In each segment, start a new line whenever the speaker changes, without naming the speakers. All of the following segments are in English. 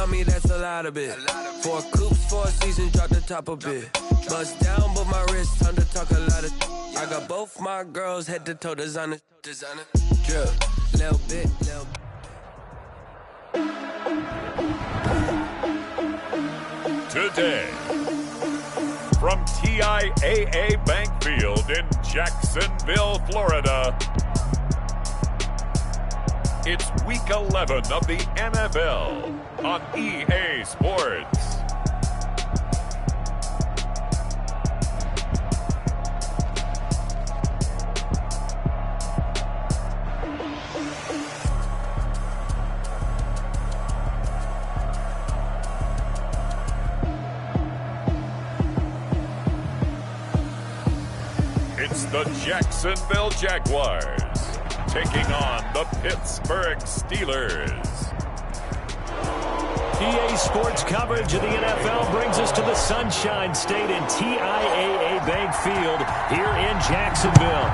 on me, that's a lot of it. 4 coops, 4 seasons, drop the top a bit. Bust down, but my wrist, time to talk a lot of. I got both my girls head to toe designer. Drip, little bit.
Today, from TIAA Bank Field in Jacksonville, Florida, it's Week 11 of the NFL on EA Sports. It's the Jacksonville Jaguars taking on the Pittsburgh Steelers.
EA Sports coverage of the NFL brings us to the Sunshine State in TIAA Bank Field here in Jacksonville.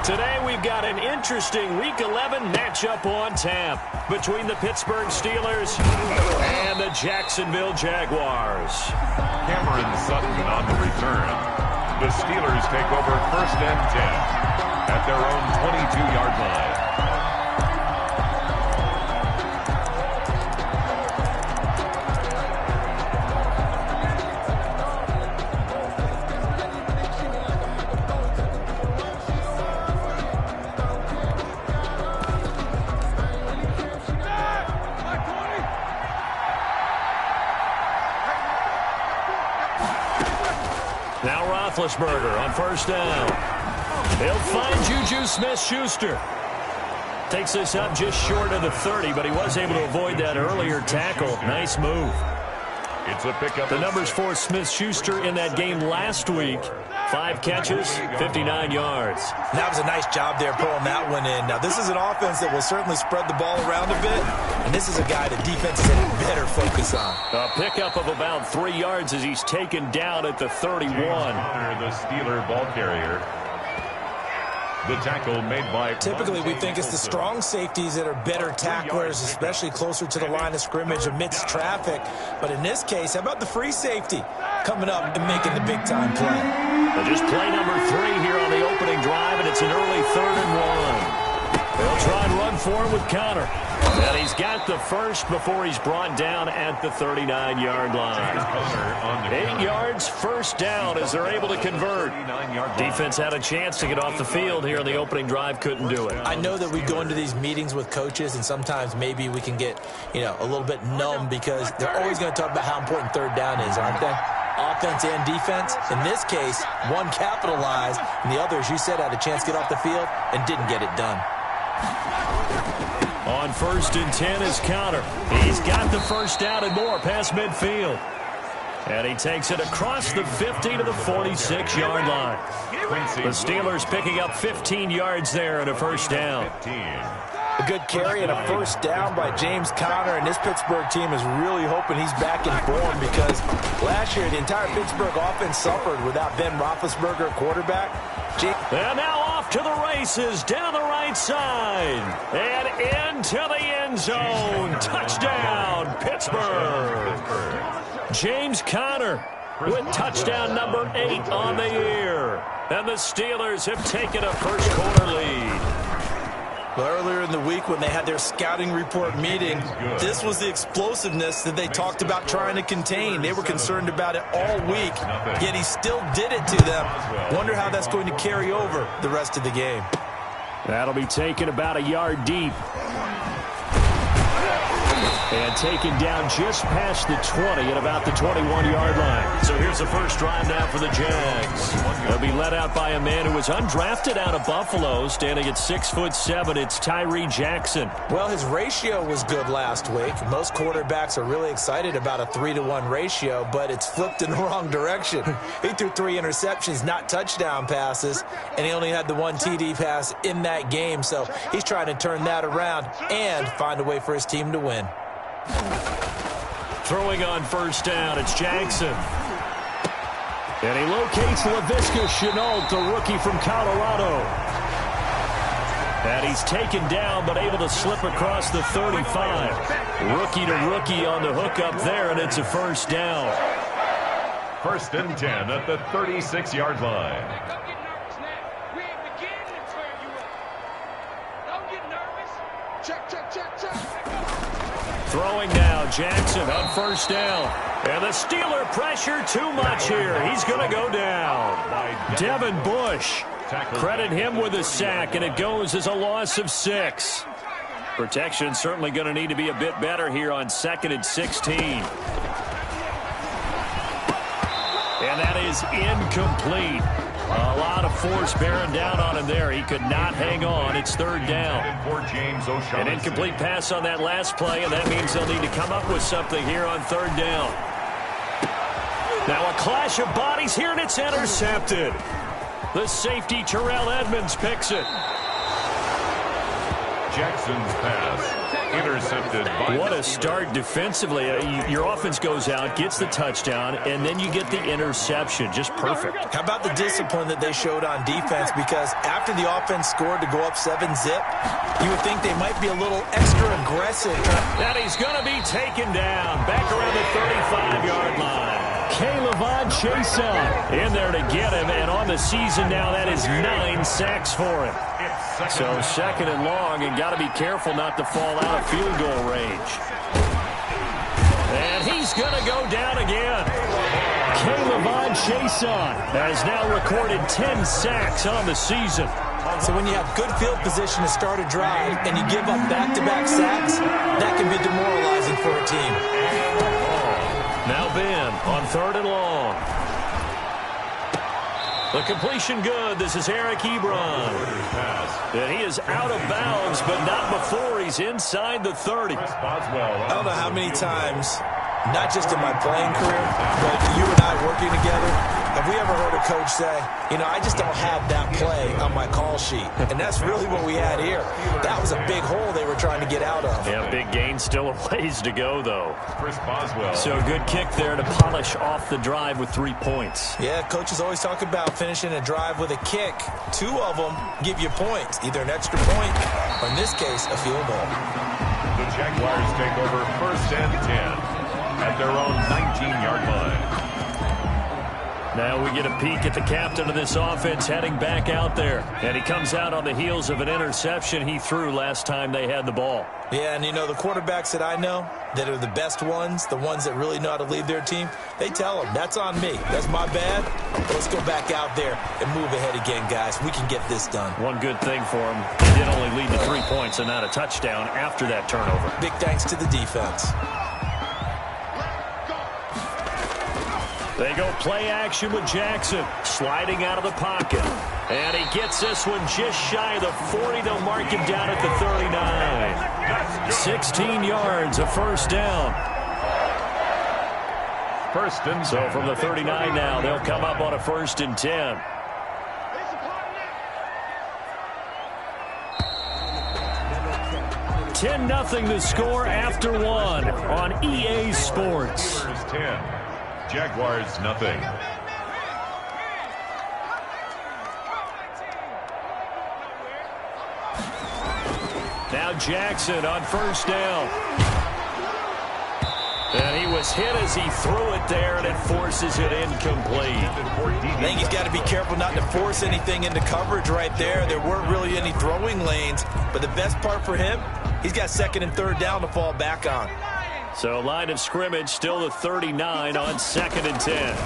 Today we've got an interesting Week 11 matchup on tap between the Pittsburgh Steelers and the Jacksonville Jaguars.
Cameron Sutton on the return. The Steelers take over 1st and 10 at their own 22-yard line.
Now Roethlisberger on 1st down. He'll find Juju Smith-Schuster. Takes this up just short of the 30, but he was able to avoid that earlier tackle. Nice move.
It's a pickup.
The numbers for Smith-Schuster in that game last week. 5 catches, 59 yards.
That was a nice job there pulling that one in. Now, this is an offense that will certainly spread the ball around a bit, and this is a guy that defenses had better focus on.
A pickup of about 3 yards as he's taken down at the 31.
The Steeler ball carrier. The tackle made by...
Typically, we think it's the strong safeties that are better tacklers, especially closer to the line of scrimmage amidst traffic. But in this case, how about the free safety coming up and making the big-time play?
They'll just play number 3 here on the opening drive, and it's an early 3rd and 1. They'll try and run for him with Connor. And he's got the first before he's brought down at the 39-yard line. 8 yards, 1st down as they're able to convert. Defense had a chance to get off the field here in the opening drive, couldn't do it.
I know that we go into these meetings with coaches, and sometimes maybe we can get, a little bit numb because they're always going to talk about how important 3rd down is, aren't they? Offense and defense. In this case, one capitalized, and the other, as you said, had a chance to get off the field and didn't get it done.
On 1st and 10 is Connor. He's got the 1st down and more past midfield. And he takes it across the 50 to the 46-yard line. The Steelers picking up 15 yards there and a 1st down.
A good carry and a 1st down by James Conner, and this Pittsburgh team is really hoping he's back in form because last year the entire Pittsburgh offense suffered without Ben Roethlisberger at quarterback.
And now off to the races down the right side and into the end zone. Touchdown, Pittsburgh. James Conner with touchdown number 8 on the year. And the Steelers have taken a 1st quarter lead.
Well, earlier in the week when they had their scouting report meeting, this was the explosiveness that they talked about trying to contain. They were concerned about it all week, yet he still did it to them. Wonder how that's going to carry over the rest of the game.
That'll be taken about a yard deep. And taken down just past the 20 at about the 21-yard line. So here's the 1st drive now for the Jags. They'll be led out by a man who was undrafted out of Buffalo, standing at 6'7". It's Tyree Jackson.
Well, his ratio was good last week. Most quarterbacks are really excited about a 3-to-1 ratio, but it's flipped in the wrong direction. He threw 3 interceptions, not touchdown passes, and he only had the 1 TD pass in that game. So he's trying to turn that around and find a way for his team to win.
Throwing on 1st down, it's Jackson. And he locates Laviska Shenault, the rookie from Colorado. And he's taken down, but able to slip across the 35. Rookie to rookie on the hook up there, and it's a first down.
1st and 10 at the 36-yard line.
Don't get nervous now. We ain't beginning to tear you up. Don't get nervous. Check, check, check, check.
Throwing now, Jackson on 1st down. And the Steeler pressure too much here. He's going to go down. Devin Bush. Credit him with a sack, and it goes as a loss of 6. Protection certainly going to need to be a bit better here on 2nd and 16. And that is incomplete. A lot of force bearing down on him there. He could not hang on. It's 3rd down. An incomplete pass on that last play, and that means they'll need to come up with something here on 3rd down. Now a clash of bodies here, and it's intercepted. The safety, Terrell Edmonds, picks it.
Jackson's pass intercepted.
What a start defensively. Your offense goes out, gets the touchdown, and then you get the interception. Just perfect.
How about the discipline that they showed on defense? Because after the offense scored to go up 7-zip, you would think they might be a little extra aggressive.
And he's going to be taken down back around the 35-yard line. K'Lavon Chason in there to get him, and on the season now, that is 9 sacks for him. So 2nd and long, and got to be careful not to fall out of field goal range. And he's going to go down again. K'Lavon Chason has now recorded 10 sacks on the season.
So when you have good field position to start a drive and you give up back-to-back sacks, that can be demoralizing for a team.
Now Ben on 3rd and long. The completion good. This is Eric Ebron. And he is out of bounds, but not before he's inside the 30.
I don't know how many times, not just in my playing career, but you and I working together, have we ever heard a coach say, you know, I just don't have that play on my call sheet. And that's really what we had here. That was a big hole they were trying to get out of.
Yeah, big gain. Still a ways to go, though. So good kick there to polish off the drive with 3 points.
Yeah, coaches always talk about finishing a drive with a kick. 2 of them give you points, either an extra point or, in this case, a field goal.
The Jaguars take over 1st and 10 at their own 19-yard line.
Now we get a peek at the captain of this offense heading back out there. And he comes out on the heels of an interception he threw last time they had the ball.
Yeah, and you know, the quarterbacks that I know that are the best ones, the ones that really know how to lead their team, they tell them, that's on me. That's my bad. Let's go back out there and move ahead again, guys. We can get this done.
One good thing for him, he did only lead to 3 points and not a touchdown after that turnover.
Big thanks to the defense.
They go play action with Jackson, sliding out of the pocket. And he gets this one just shy of the 40. They'll mark him down at the 39. 16 yards, a first down.
1st and 10.
So from the 39 now, they'll come up on a 1st and 10. 10-0 the score after 1 on EA Sports.
10. Jaguars nothing.
Now Jackson on 1st down. And he was hit as he threw it there, and it forces it incomplete.
I think he's got to be careful not to force anything into coverage right there. There weren't really any throwing lanes, but the best part for him, he's got 2nd and 3rd down to fall back on.
So line of scrimmage still the 39 on 2nd and 10.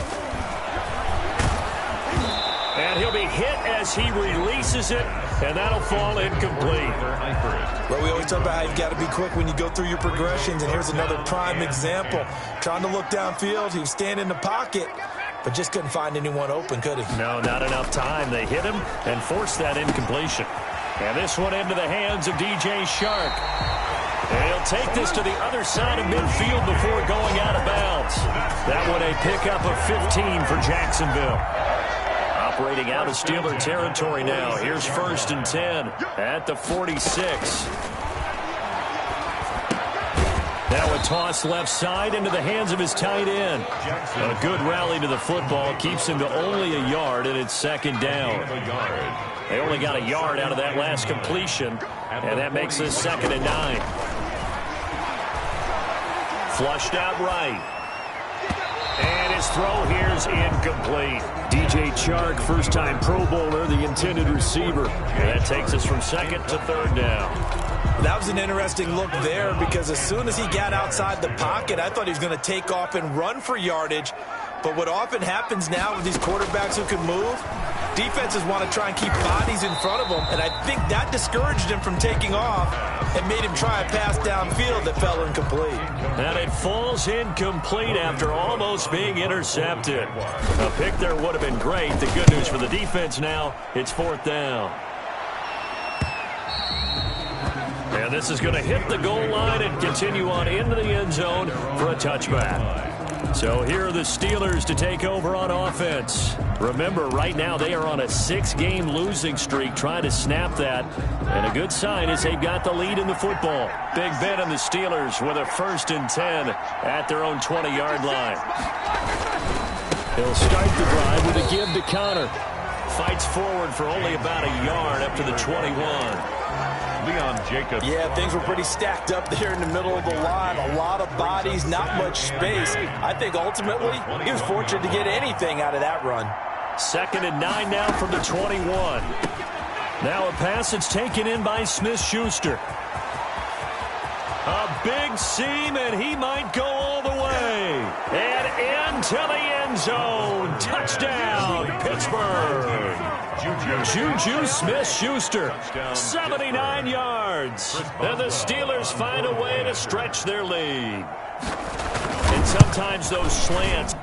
And he'll be hit as he releases it, and that'll fall incomplete.
Well, we always talk about how you've got to be quick when you go through your progressions, and here's another prime example. Trying to look downfield, he was standing in the pocket, but just couldn't find anyone open, could he?
No, not enough time. They hit him and forced that incompletion. And this one into the hands of DJ Shark. And he'll take this to the other side of midfield before going out of bounds. That one a pickup of 15 for Jacksonville. Operating out of Steeler territory now. Here's 1st and 10 at the 46. Now a toss left side into the hands of his tight end. A good rally to the football keeps him to only a yard, and it's second down. They only got a yard out of that last completion, and that makes this 2nd and 9. Flushed out right. And his throw here is incomplete. DJ Chark, first-time Pro Bowler, the intended receiver. And that takes us from 2nd to 3rd down.
That was an interesting look there because as soon as he got outside the pocket, I thought he was going to take off and run for yardage. But what often happens now with these quarterbacks who can move, defenses want to try and keep bodies in front of them, and I think that discouraged him from taking off and made him try a pass downfield that fell incomplete.
And it falls incomplete after almost being intercepted. A pick there would have been great. The good news for the defense now, it's 4th down. And this is going to hit the goal line and continue on into the end zone for a touchback. So here are the Steelers to take over on offense. Remember, right now they are on a 6-game losing streak, trying to snap that. And a good sign is they've got the lead in the football. Big Ben and the Steelers with a 1st and 10 at their own 20-yard line. They'll start the drive with a give to Connor. Fights forward for only about a yard up to the 21.
Leon Jacobs.
Yeah, things were pretty stacked up there in the middle of the line. A lot of bodies, not much space. I think ultimately he was fortunate to get anything out of that run.
2nd and 9 now from the 21. Now a pass that's taken in by Smith-Schuster. A big seam, and he might go all the way. And into the end zone. Touchdown, Pittsburgh. Juju Smith-Schuster, 79 yards. And the Steelers find a way to stretch their lead. And sometimes those slants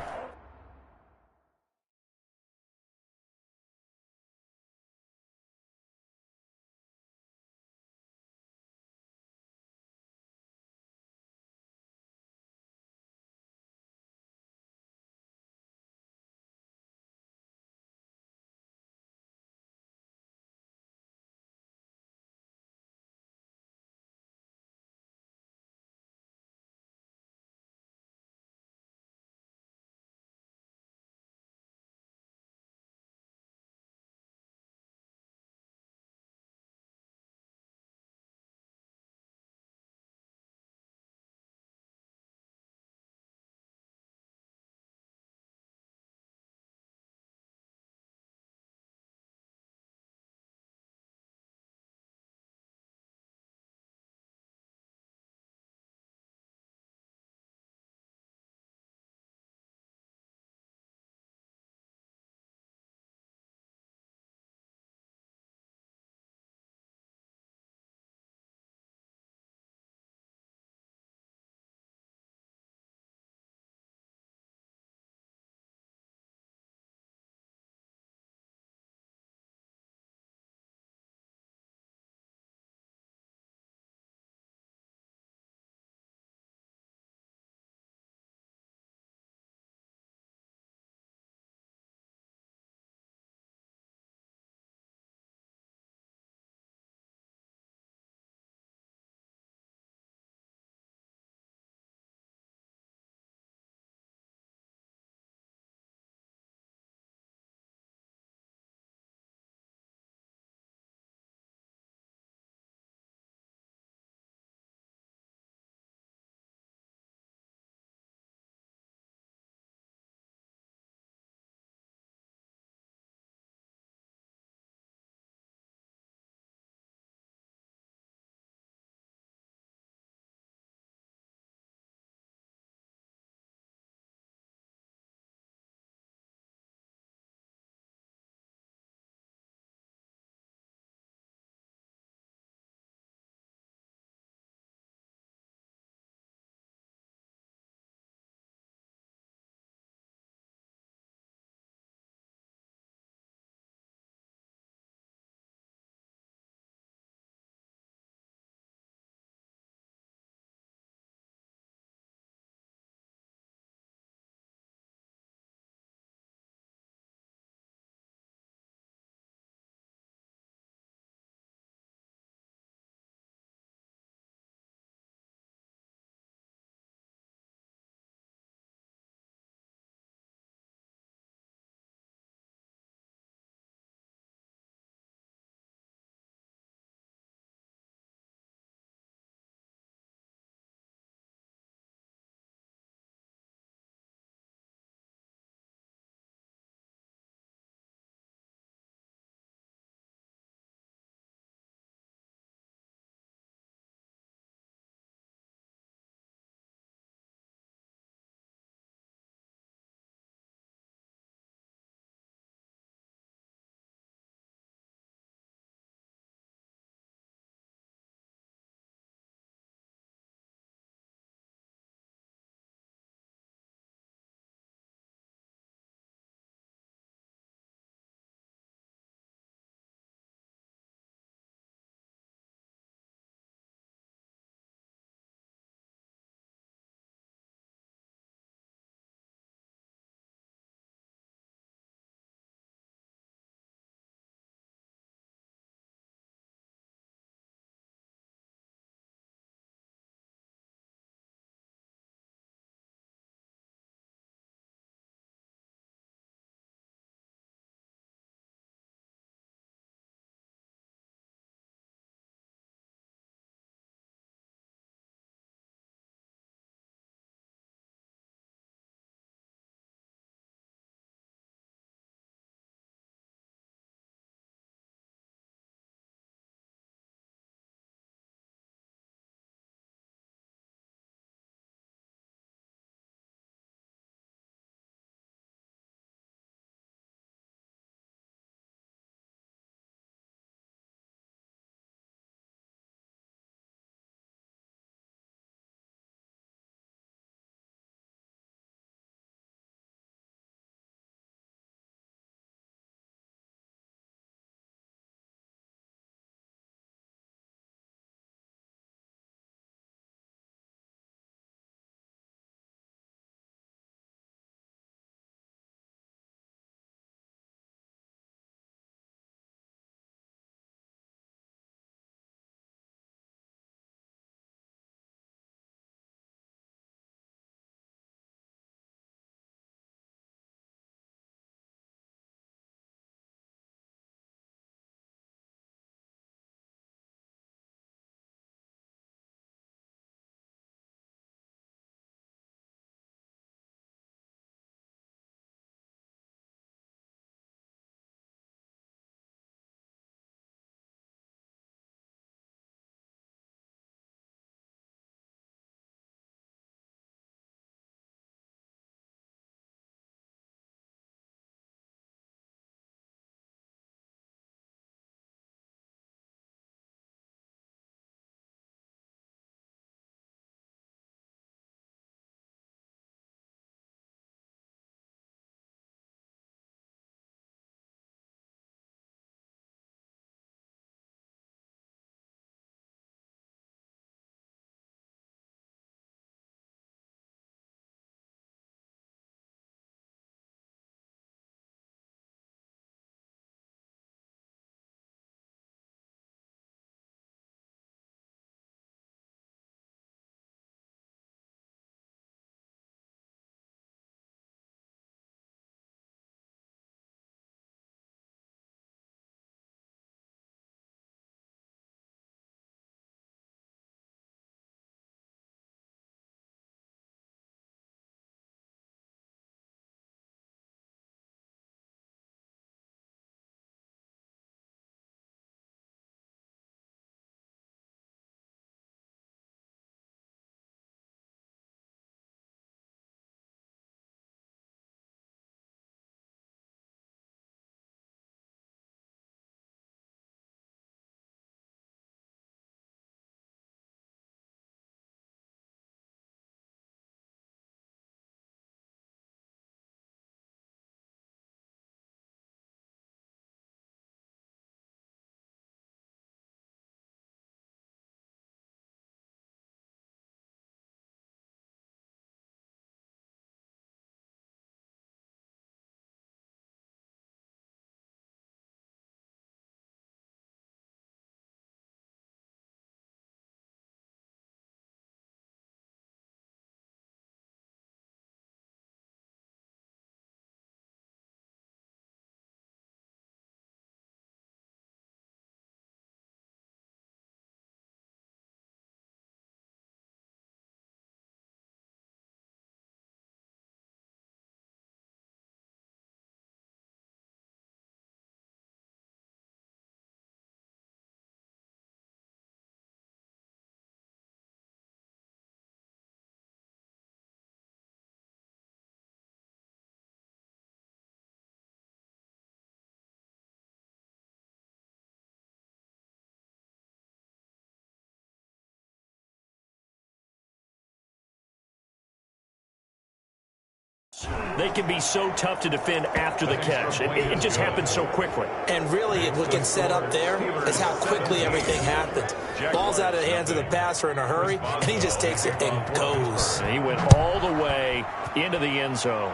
They can be so tough to defend after the catch. It just happens so quickly.
And really, what gets set up there is how quickly everything happens. Ball's out of the hands of the passer in a hurry, and he just takes it and goes.
He went all the way into the end zone.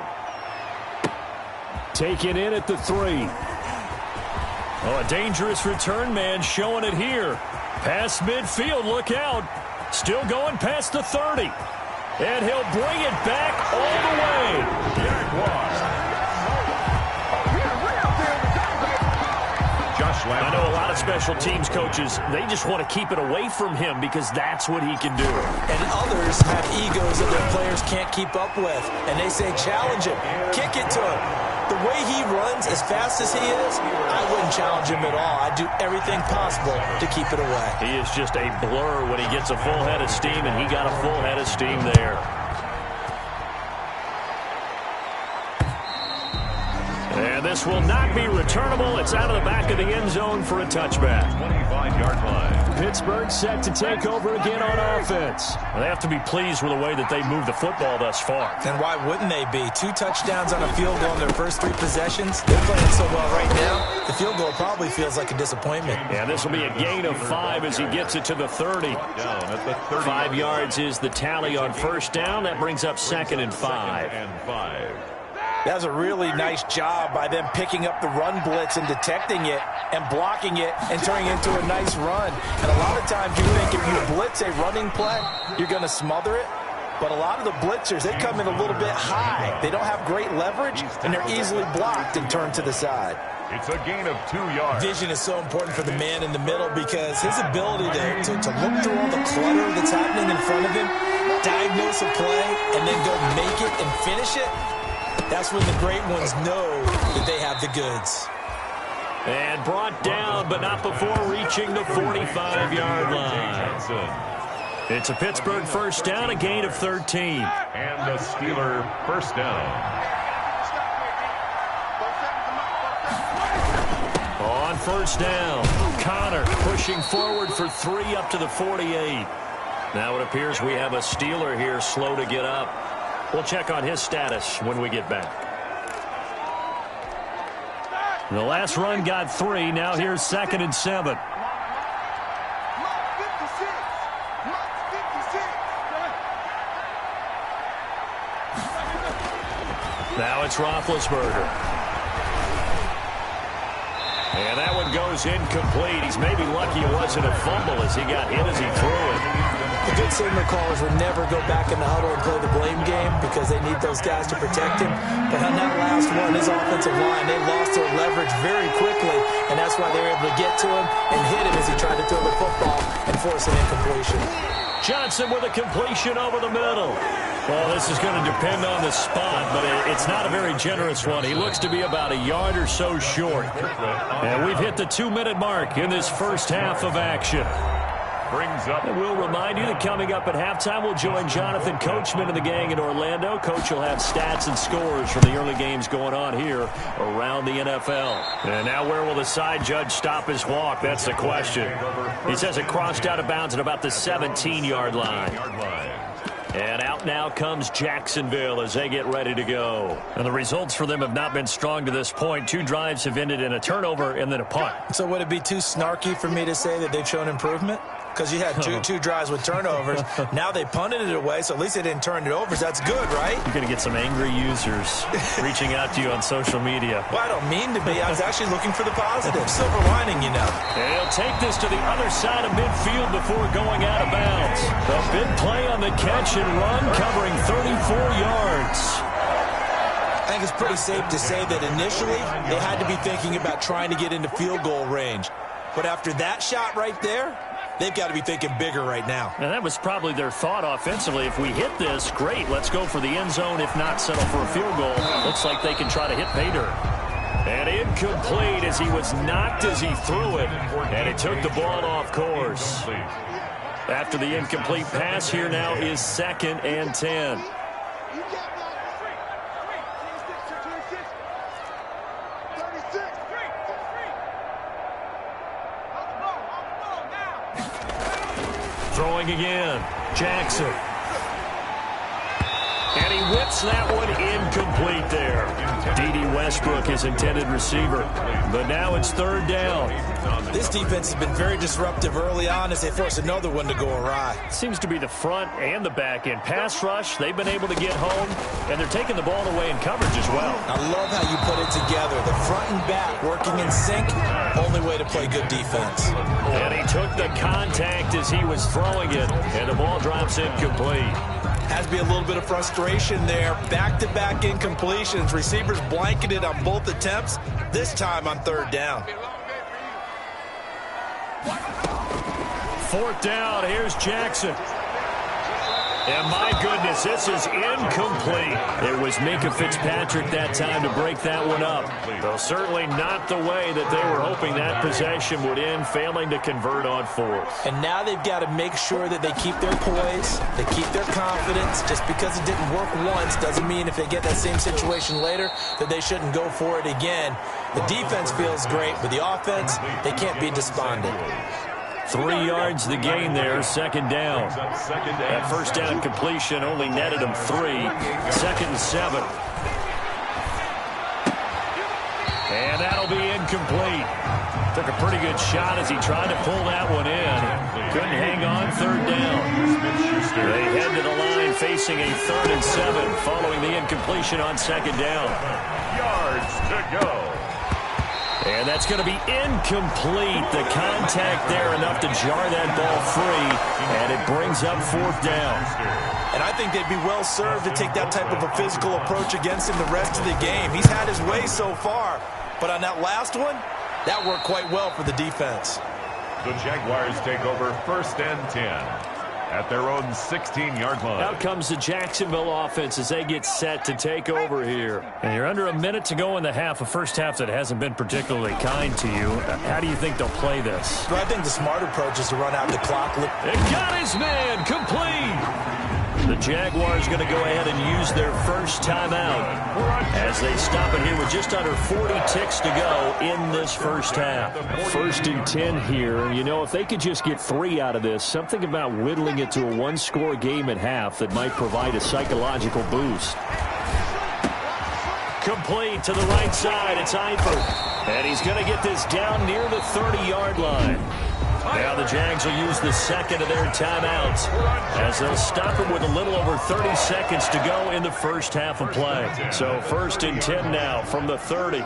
Taken in at the 3. Oh, a dangerous return man showing it here. Past midfield, look out. Still going past the 30. And he'll bring it back all the way. I know a lot of special teams coaches, they just want to keep it away from him because that's what he can do.
And others have egos that their players can't keep up with. And they say, challenge him, kick it to him. The way he runs as fast as he is, I wouldn't challenge him at all. I'd do everything possible to keep it away.
He is just a blur when he gets a full head of steam, and he got a full head of steam there. And this will not be returnable. It's out of the back of the end zone for a touchback.
25-yard line.
Pittsburgh set to take over again on offense. They have to be pleased with the way that they moved the football thus far.
And why wouldn't they be? 2 touchdowns on a field goal in their first 3 possessions. They're playing so well right now, the field goal probably feels like a disappointment.
Yeah, this will be a gain of 5 as he gets it to the 30. 5 yards is the tally on first down. That brings up 2nd and 5.
That was a really nice job by them picking up the run blitz and detecting it and blocking it and turning it into a nice run. And a lot of times you think if you blitz a running play, you're going to smother it. But a lot of the blitzers, they come in a little bit high. They don't have great leverage, and they're easily blocked and turned to the side.
It's a gain of 2 yards.
Vision is so important for the man in the middle because his ability to look through all the clutter that's happening in front of him, diagnose a play, and then go make it and finish it, that's when the great ones know that they have the goods.
And brought down, but not before reaching the 45-yard line. It's a Pittsburgh first down, a gain of 13.
And the Steeler first down.
On first down, Connor pushing forward for 3 up to the 48. Now it appears we have a Steeler here slow to get up. We'll check on his status when we get back. The last run got 3. Now here's 2nd and 7. Now it's Roethlisberger. And that one goes incomplete. He's maybe lucky it wasn't a fumble as he got hit as he threw it.
The good signal callers would never go back in the huddle and play the blame game because they need those guys to protect him. But on that last one, his offensive line, they lost their leverage very quickly, and that's why they were able to get to him and hit him as he tried to throw the football and force an incompletion.
Johnson with a completion over the middle. Well, this is going to depend on the spot, but it's not a very generous one. He looks to be about a yard or so short. And we've hit the 2-minute mark in this first half of action.
Brings up.
And we'll remind you that coming up at halftime, we'll join Jonathan Coachman and the gang in Orlando. Coach will have stats and scores from the early games going on here around the NFL. And now where will the side judge stop his walk? That's the question. He says it crossed out of bounds at about the 17-yard line. And out now comes Jacksonville as they get ready to go. And the results for them have not been strong to this point. 2 drives have ended in a turnover and then a punt.
So would it be too snarky for me to say that they've shown improvement? Because you had two drives with turnovers. Now they punted it away, so at least they didn't turn it over. So that's good, right?
You're going to get some angry users reaching out to you on social media.
Well, I don't mean to be. I was actually looking for the positive. Silver lining, you know.
And he'll take this to the other side of midfield before going out of bounds. A big play on the catch and run, covering 34 yards.
I think it's pretty safe to say that initially they had to be thinking about trying to get into field goal range. But after that shot right there, they've got to be thinking bigger right now.
And that was probably their thought offensively. If we hit this, great. Let's go for the end zone. If not, settle for a field goal. Looks like they can try to hit pay dirt. And incomplete as he was knocked as he threw it. And he took the ball off course. After the incomplete pass, here now is 2nd and 10. Throwing again, Jackson. And he whips Gets that one incomplete there. D.D. Westbrook, his intended receiver. But now it's third down.
This defense has been very disruptive early on as they force another one to go awry.
Seems to be the front and the back end. Pass rush, they've been able to get home, and they're taking the ball away in coverage as well.
I love how you put it together. The front and back working in sync, only way to play good defense.
And he took the contact as he was throwing it, and the ball drops incomplete.
Has to be a little bit of frustration there. Back-to-back incompletions. Receivers blanketed on both attempts, this time on third down.
Fourth down, here's Jackson. And my goodness, this is incomplete. It was Minkah Fitzpatrick that time to break that one up. Though certainly not the way that they were hoping that possession would end, failing to convert on fourth.
And now they've got to make sure that they keep their poise, they keep their confidence. Just because it didn't work once doesn't mean if they get that same situation later that they shouldn't go for it again. The defense feels great, but the offense, they can't be despondent.
3 yards the gain there, second down. That first down completion only netted him 3. Second and 7. And that'll be incomplete. Took a pretty good shot as he tried to pull that one in. Couldn't hang on, third down. They head to the line facing a 3rd and 7 following the incompletion on second down.
Yards to go.
And that's going to be incomplete. The contact there enough to jar that ball free, and it brings up fourth down.
And I think they'd be well served to take that type of a physical approach against him the rest of the game. He's had his way so far, but on that last one, that worked quite well for the defense.
The Jaguars take over 1st and 10 at their own 16-yard line.
Out comes the Jacksonville offense as they get set to take over here. And you're under a minute to go in the half, a first half that hasn't been particularly kind to you. How do you think they'll play this?
Well, I think the smart approach is to run out the clock.
It got his man complete. The Jaguars going to go ahead and use their first timeout as they stop it here with just under 40 ticks to go in this first half. 1st and 10 here. You know, if they could just get 3 out of this, something about whittling it to a one-score game at half that might provide a psychological boost. Complete to the right side. It's Eifert. And he's going to get this down near the 30-yard line. Now the Jags will use the second of their timeouts as they'll stop it with a little over 30 seconds to go in the first half of play. So 1st and 10 now from the 30.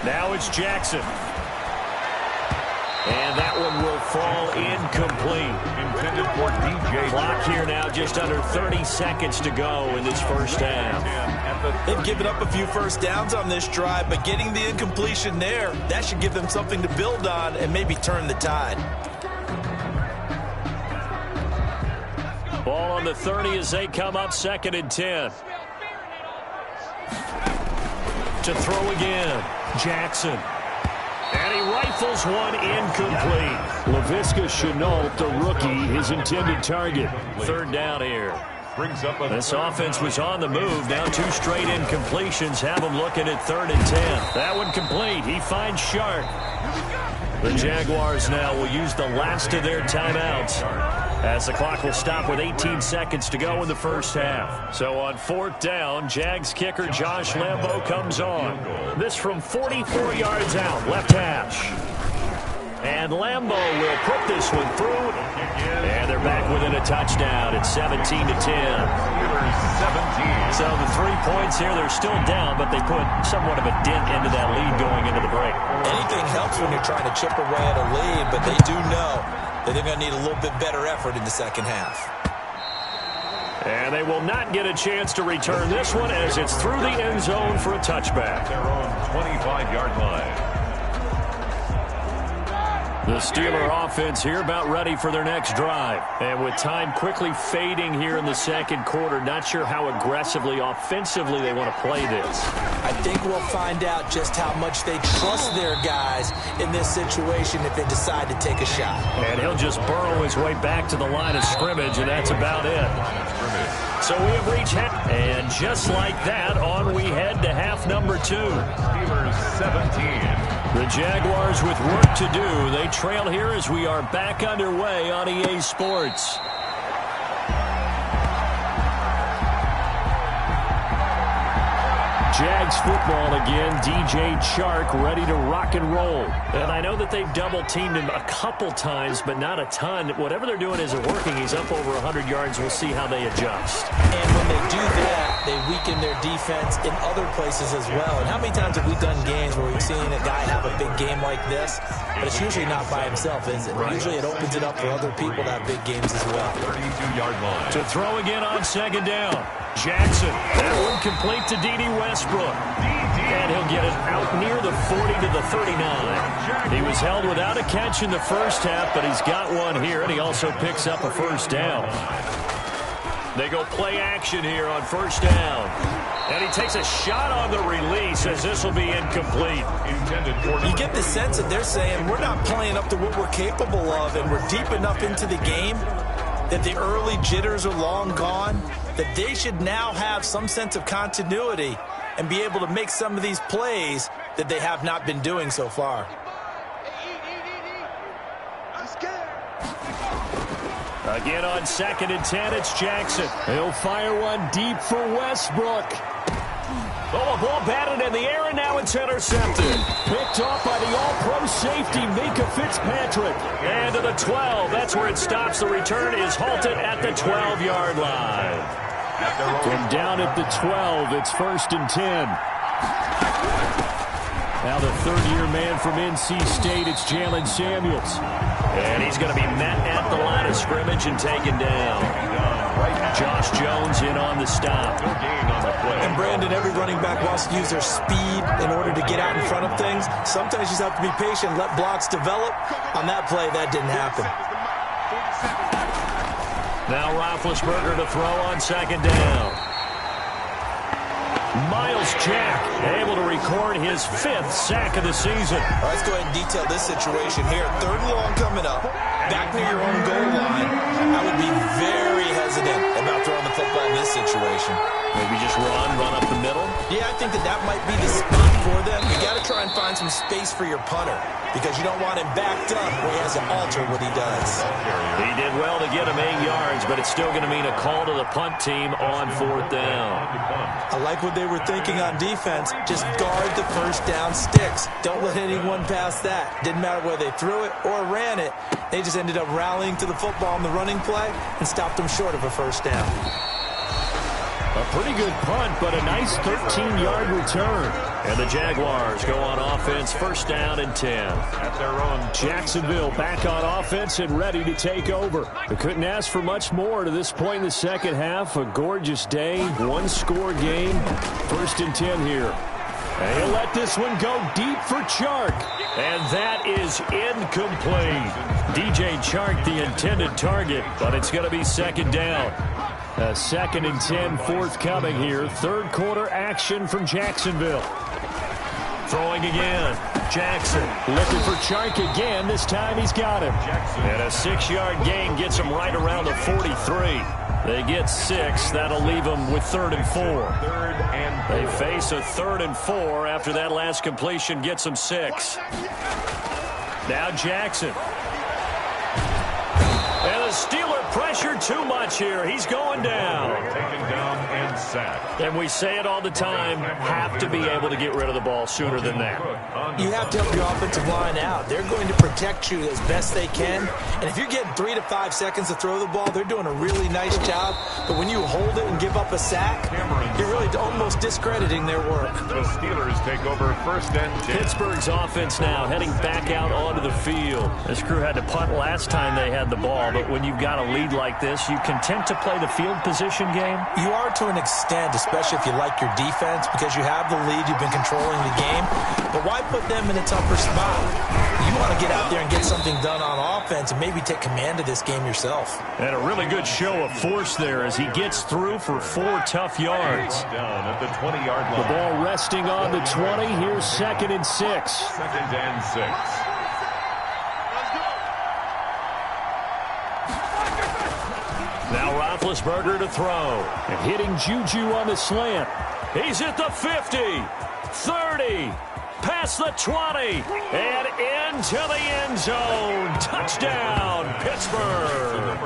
Now it's Jackson. And that one will fall incomplete.
Intended for DJ.
Clock here now, just under 30 seconds to go in this first half.
They've given up a few first downs on this drive, but getting the incompletion there, that should give them something to build on and maybe turn the tide.
Ball on the 30 as they come up, 2nd and 10. To throw again, Jackson. And he rifles one incomplete. Laviska Shenault, the rookie, his intended target. 3rd down here. This offense was on the move. Now 2 straight incompletions have them looking at 3rd and 10. That one complete. He finds Sharp. The Jaguars now will use the last of their timeouts as the clock will stop with 18 seconds to go in the first half. So on 4th down, Jags kicker Josh Lambo comes on. This from 44 yards out, left hash. And Lambo will put this one through. And they're back within a touchdown. It's 17-10. So the 3 points here, they're still down, but they put somewhat of a dent into that lead going into the break.
Anything helps when you're trying to chip away at a lead, but they do know that they're going to need a little bit better effort in the second half.
And they will not get a chance to return this one as it's through the end zone for a touchback.
Their own 25-yard line.
The Steeler offense here about ready for their next drive. And with time quickly fading here in the second quarter, not sure how aggressively, offensively they want to play this.
I think we'll find out just how much they trust their guys in this situation if they decide to take a shot.
And he'll just burrow his way back to the line of scrimmage, and that's about it. So we have reached half. And just like that, on we head to half number 2.
Steelers 17.
The Jaguars with work to do. They trail here as we are back underway on EA Sports. Jags football again. DJ Chark ready to rock and roll. And I know that they've double-teamed him a couple times, but not a ton. Whatever they're doing isn't working. He's up over 100 yards. We'll see how they adjust.
And when they do that, they weaken their defense in other places as well. And how many times have we done games where we've seen a guy have a big game like this? But it's usually not by himself, is it? Right. Usually it opens it up for other people to have big games as well.
32-yard line.
To throw again on second down. Jackson. That one complete to D.D. Westbrook. And he'll get it out near the 40 to the 39. He was held without a catch in the first half, but he's got one here, and he also picks up a first down. They go play action here on first down. And he takes a shot on the release as this will be incomplete.
You get the sense that they're saying we're not playing up to what we're capable of, and we're deep enough into the game that the early jitters are long gone, that they should now have some sense of continuity and be able to make some of these plays that they have not been doing so far.
Again on 2nd and 10, it's Jackson. He'll fire one deep for Westbrook. Oh, a ball batted in the air, and now it's intercepted. Picked off by the all-pro safety, Mika Fitzpatrick. And to the 12. That's where it stops. The return is halted at the 12-yard line. From down at the 12, it's 1st and 10. Now the third-year man from NC State, it's Jalen Samuels. And he's going to be met at the line of scrimmage and taken down. Josh Jones in on the stop.
And Brandon, every running back wants to use their speed in order to get out in front of things. Sometimes you just have to be patient, let blocks develop. On that play, that didn't happen.
Now Roethlisberger to throw on 2nd down. Miles Jack able to record his 5th sack of the season.
All right, let's go ahead and detail this situation here. 3rd and long coming up, back near your own goal line. I would be very hesitant about throwing the football in this situation.
Maybe just run up the middle?
Yeah, I think that might be the spot for them. You got to try and find some space for your punter because you don't want him backed up where he has to alter what he does.
He did well to get him 8 yards, but it's still going to mean a call to the punt team on 4th down.
I like what they were thinking on defense. Just guard the first down sticks. Don't let anyone pass that. Didn't matter whether they threw it or ran it. They just ended up rallying to the football on the running play and stopped them short of a first down.
A pretty good punt, but a nice 13-yard return. And the Jaguars go on offense, 1st down and 10.
At their own.
Jacksonville back on offense and ready to take over. They couldn't ask for much more to this point in the second half. A gorgeous day, one-score game. 1st and 10 here. And he'll let this one go deep for Chark. And that is incomplete. DJ Chark, the intended target, but it's going to be 2nd down. 2nd and 10 forthcoming here. 3rd quarter action from Jacksonville. Throwing again. Jackson looking for Chark again. This time he's got him. And a 6-yard gain gets him right around the 43. They get 6. That'll leave them with 3rd and 4. They face a 3rd and 4 after that last completion gets them 6. Now Jackson. And the Steeler pressure too much here. He's going down.
Taken down and sacked.
And we say it all the time, have to be able to get rid of the ball sooner than that.
You have to help your offensive line out. They're going to protect you as best they can. And if you're getting 3 to 5 seconds to throw the ball, they're doing a really nice job. But when you hold it and give up a sack, you're really almost discrediting their work.
The Steelers take over 1st and 10.
Pittsburgh's offense now heading back out onto the field. This crew had to punt last time they had the ball, but when you've got a lead like this, you content to play the field position game?
You are to an extent, especially if you like your defense, because you have the lead, you've been controlling the game. But why put them in a tougher spot? You want to get out there and get something done on offense and maybe take command of this game yourself.
And a really good show of force there as he gets through for 4 tough yards.
Down at the 20-yard line.
The ball resting on the 20. Here's 2nd and 6.
2nd and 6.
Now Roethlisberger to throw. And hitting Juju on the slant. He's at the 50, 30, past the 20, and into the end zone. Touchdown, Pittsburgh.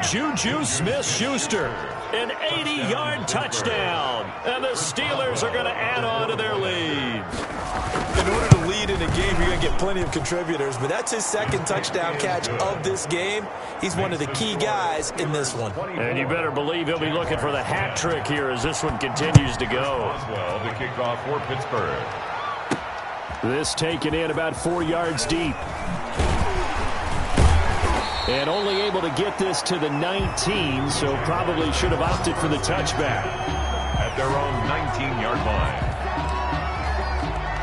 Juju Smith-Schuster, an 80-yard touchdown. And the Steelers are going to add on to their lead.
In order to lead in a game, you're going to get plenty of contributors, but that's his second touchdown catch of this game. He's one of the key guys in this one.
And you better believe he'll be looking for the hat trick here as this one continues to go.
Well, the kickoff for Pittsburgh.
This taken in about 4 yards deep. And only able to get this to the 19, so probably should have opted for the touchback.
At their own 19-yard line.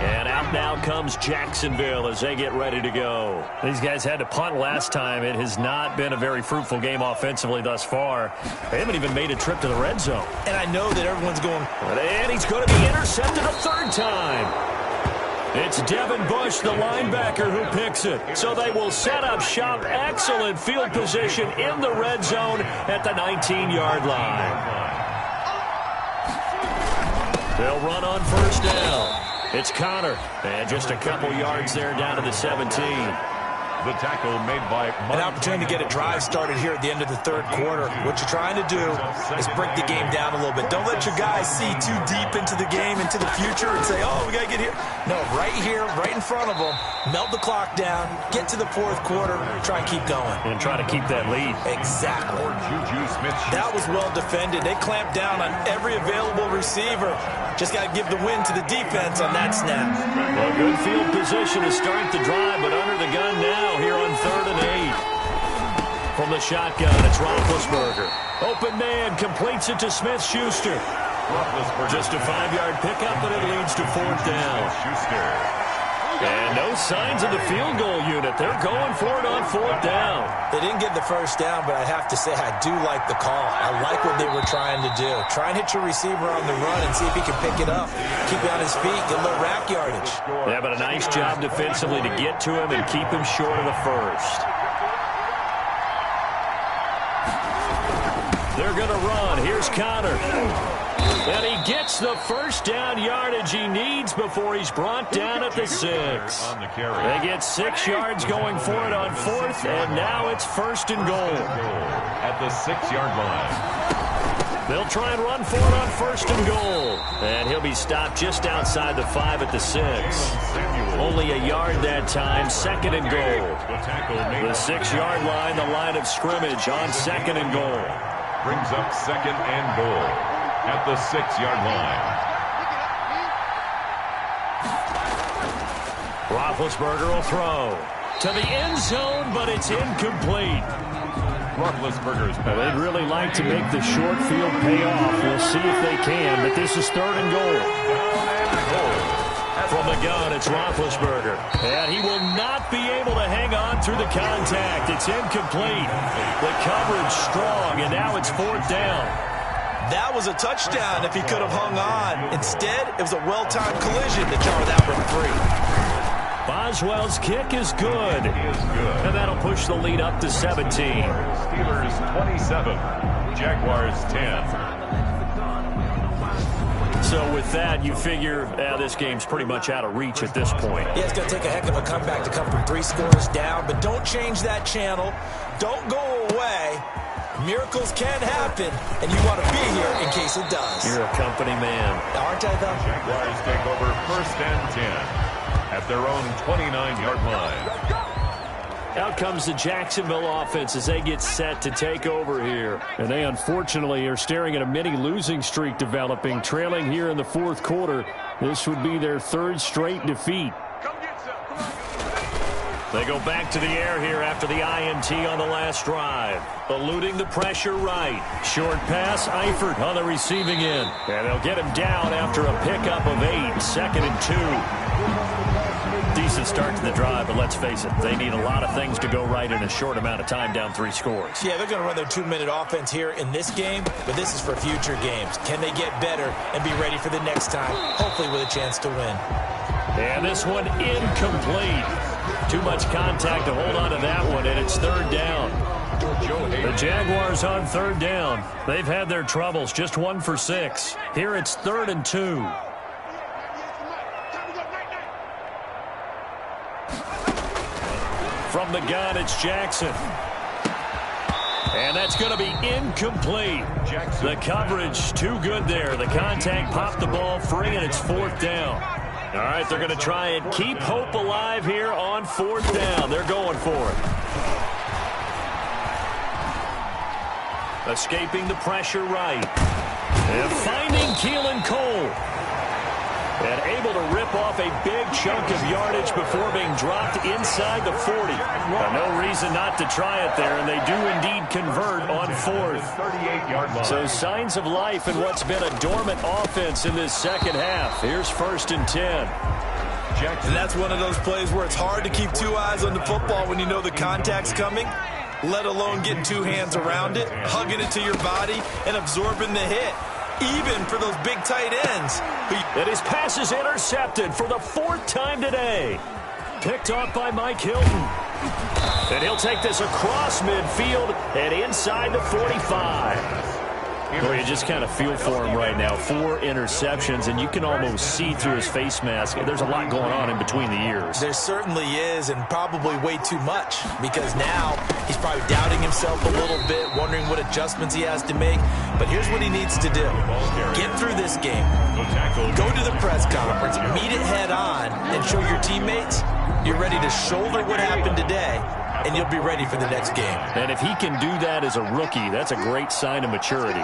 And out now comes Jacksonville as they get ready to go. These guys had to punt last time. It has not been a very fruitful game offensively thus far. They haven't even made a trip to the red zone.
And I know that everyone's going,
and he's going to be intercepted a third time. It's Devin Bush, the linebacker, who picks it. So they will set up shop. Excellent field position in the red zone at the 19-yard line. They'll run on first down. It's Connor, and just a couple yards there down to the 17.
The tackle made by
an opportunity to get a drive started here at the end of the third quarter. What you're trying to do is break the game down a little bit. Don't let your guys see too deep into the game, into the future, and say, oh, we got to get here. No, right here, right in front of them, melt the clock down, get to the fourth quarter, try and keep going.
And try to keep that lead.
Exactly.
Juju Smith.
That was well defended. They clamped down on every available receiver. Just got to give the win to the defense on that snap.
Well, good field position to start the drive, but under the gun now here on 3rd and 8. From the shotgun, it's Roethlisberger. Open man, completes it to Smith-Schuster. Just a 5-yard pickup, but it leads to 4th down. And no signs of the field goal unit. They're going for it on 4th down.
They didn't get the first down, but I have to say I do like the call. I like what they were trying to do. Try and hit your receiver on the run and see if he can pick it up. Keep it on his feet, get a little rack yardage.
Yeah, but a nice job defensively to get to him and keep him short of the first. They're going to run. Here's Connor. And he gets the first down yardage he needs before he's brought down at the 6. They get 6 yards going for it on 4th, and now it's 1st and goal.
At the 6-yard line.
They'll try and run for it on 1st and goal. And he'll be stopped just outside the 5 at the 6. Only a yard that time, 2nd and goal. The 6-yard line, the line of scrimmage on 2nd and goal.
Brings up 2nd and goal. At the 6-yard line.
Roethlisberger will throw to the end zone, but it's incomplete.
Roethlisberger's pass.
They'd really like to make the short field pay off. We'll see if they can, but this is 3rd and goal. From the gun, it's Roethlisberger. And he will not be able to hang on through the contact. It's incomplete. The coverage strong, and now it's 4th down.
That was a touchdown if he could have hung on. Instead, it was a well-timed collision to jar that one free.
Boswell's kick is good. And that'll push the lead up to 17.
Steelers 27, Jaguars 10.
So with that, you figure this game's pretty much out of reach at this point.
Yeah, it's going to take a heck of a comeback to come from 3 scores down, but don't change that channel. Don't go away. Miracles can happen, and you want to be here in case it does.
You're a company man.
Aren't I, though?
Jaguars take over 1st and 10 at their own 29-yard line.
Out comes the Jacksonville offense as they get set to take over here. And they unfortunately are staring at a mini losing streak developing, trailing here in the 4th quarter. This would be their 3rd straight defeat. They go back to the air here after the INT on the last drive. Eluding the pressure right. Short pass, Eifert on the receiving end. And they'll get him down after a pickup of 8, 2nd and 2. Decent start to the drive, but let's face it, they need a lot of things to go right in a short amount of time down 3 scores.
Yeah, they're going to run their 2-minute offense here in this game, but this is for future games. Can they get better and be ready for the next time, hopefully with a chance to win?
And this one incomplete. Too much contact to hold on to that one, and it's 3rd down. The Jaguars on 3rd down. They've had their troubles, just 1 for 6. Here it's 3rd and 2. From the gun, it's Jackson. And that's going to be incomplete. The coverage too good there. The contact popped the ball free, and it's 4th down. All right, they're going to try and keep hope alive here on 4th down. They're going for it. Escaping the pressure right. And finding Keelan Cole. And able to rip off a big chunk of yardage before being dropped inside the 40. No reason not to try it there, and they do indeed convert on 4th.
38-yard line.
So signs of life in what's been a dormant offense in this second half. Here's 1st and 10.
And that's one of those plays where it's hard to keep 2 eyes on the football when you know the contact's coming, let alone getting 2 hands around it, hugging it to your body, and absorbing the hit. Even for those big tight ends.
And his pass is intercepted for the 4th time today. Picked off by Mike Hilton. And he'll take this across midfield and inside the 45. Well, you just kind of feel for him right now. 4 interceptions, and you can almost see through his face mask. There's a lot going on in between the ears.
There certainly is, and probably way too much, because now he's probably doubting himself a little bit, wondering what adjustments he has to make. But here's what he needs to do. Get through this game. Go to the press conference, meet it head on, and show your teammates you're ready to shoulder what happened today, and you'll be ready for the next game.
And if he can do that as a rookie, that's a great sign of maturity.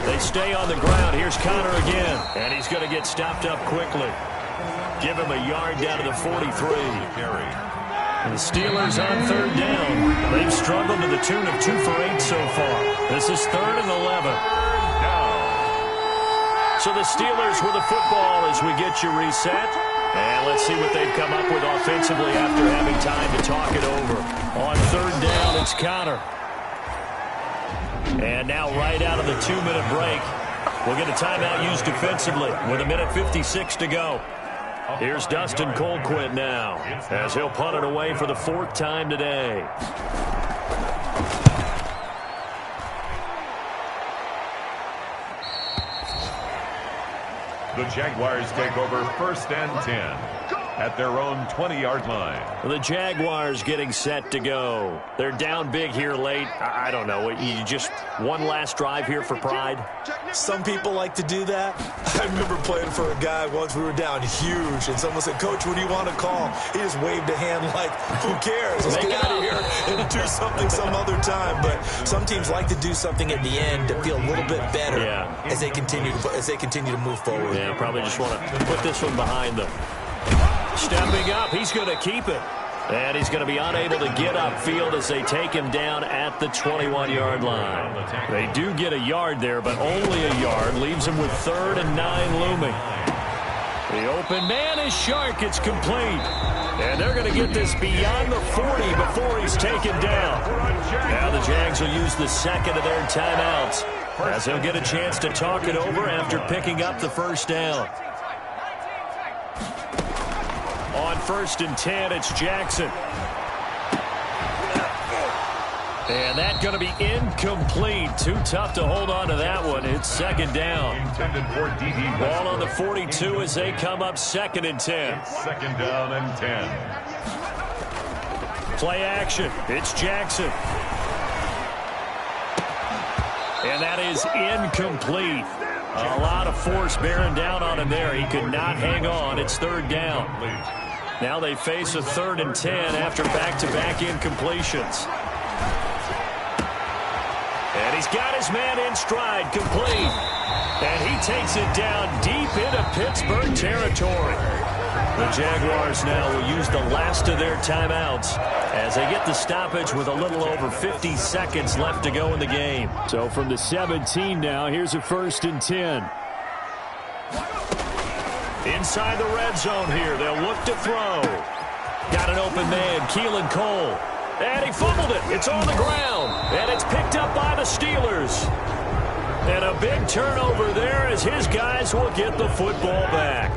They stay on the ground. Here's Connor again. And he's going to get stopped up quickly. Give him a yard down to the 43. The Steelers on 3rd down. They've struggled to the tune of 2 for 8 so far. This is 3rd and 11. So the Steelers with the football as we get you reset. And let's see what they've come up with offensively after having time to talk it over. On 3rd down, it's Connor. And now right out of the 2-minute break, we'll get a timeout used defensively with 1:56 to go. Here's Dustin Colquitt now as he'll punt it away for the 4th time today.
The Jaguars take over 1st and 10 at their own 20-yard line.
The Jaguars getting set to go. They're down big here late. I don't know. You just one last drive here for pride?
Some people like to do that. I remember playing for a guy once. We were down huge, and someone said, "Coach, what do you want to call?" He just waved a hand like, who cares? Let's get out of here and do something some other time. But some teams like to do something at the end to feel a little bit better as they continue to move forward.
Yeah, probably just want to put this one behind them. Stepping up, he's going to keep it. And he's going to be unable to get upfield as they take him down at the 21-yard line. They do get a yard there, but only a yard. Leaves him with 3rd and 9 looming. The open man is Shark. It's complete. And they're going to get this beyond the 40 before he's taken down. Now the Jags will use the 2nd of their timeouts as they'll get a chance to talk it over after picking up the 1st down. On 1st and 10, it's Jackson. And that's going to be incomplete. Too tough to hold on to that one. It's 2nd down. Ball on the 42 as they come up 2nd and 10.
2nd down and 10.
Play action. It's Jackson. And that is incomplete. A lot of force bearing down on him there. He could not hang on. It's 3rd down. Now they face a 3rd and 10 after back-to-back incompletions. And he's got his man in stride, complete. And he takes it down deep into Pittsburgh territory. The Jaguars now will use the last of their timeouts as they get the stoppage with a little over 50 seconds left to go in the game. So from the 17 now, here's a 1st and 10. Inside the red zone here, they'll look to throw. Got an open man, Keelan Cole. And he fumbled it. It's on the ground. And it's picked up by the Steelers. And a big turnover there as his guys will get the football back.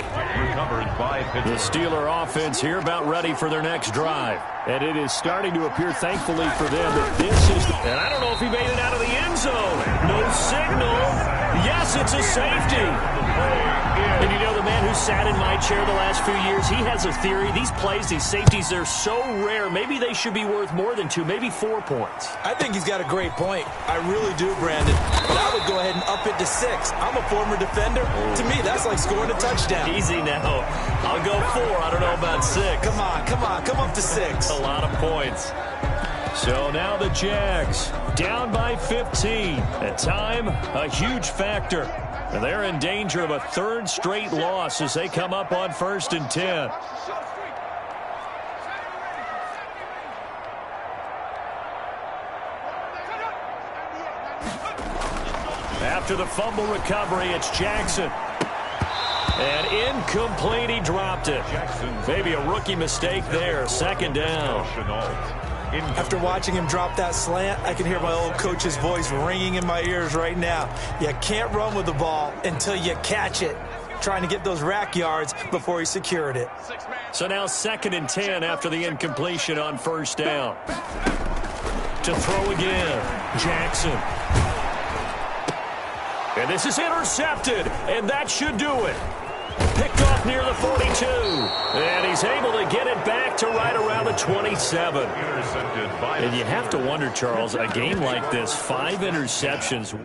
Recovered by by
The
Pittsburgh.
Steeler offense here about ready for their next drive. And it is starting to appear, thankfully for them, that this is... And I don't know if he made it out of the end zone. No signal. Yes, it's a safety. And you know, the man who sat in my chair the last few years, he has a theory. These plays, these safeties, they're so rare. Maybe they should be worth more than 2, maybe 4 points.
I think he's got a great point. I really do, Brandon. But I would go ahead and up it to 6. I'm a former defender. To me, that's like scoring a touchdown.
Easy now. I'll go 4. I don't know about 6.
Come on. Come up to 6.
A lot of points. So now the Jags down by 15. At time, a huge factor. And they're in danger of a 3rd straight loss as they come up on 1st and 10. After the fumble recovery, it's Jackson. And incomplete, he dropped it. Maybe a rookie mistake there. 2nd down.
After watching him drop that slant, I can hear my old coach's voice ringing in my ears right now. You can't run with the ball until you catch it. Trying to get those rack yards before he secured it.
So now 2nd and 10 after the incompletion on 1st down. To throw again, Jackson. And this is intercepted, and that should do it. Picked off near the 42. And he's able to get it back to right around the 27. And you have to wonder, Charles, a game like this, 5 interceptions.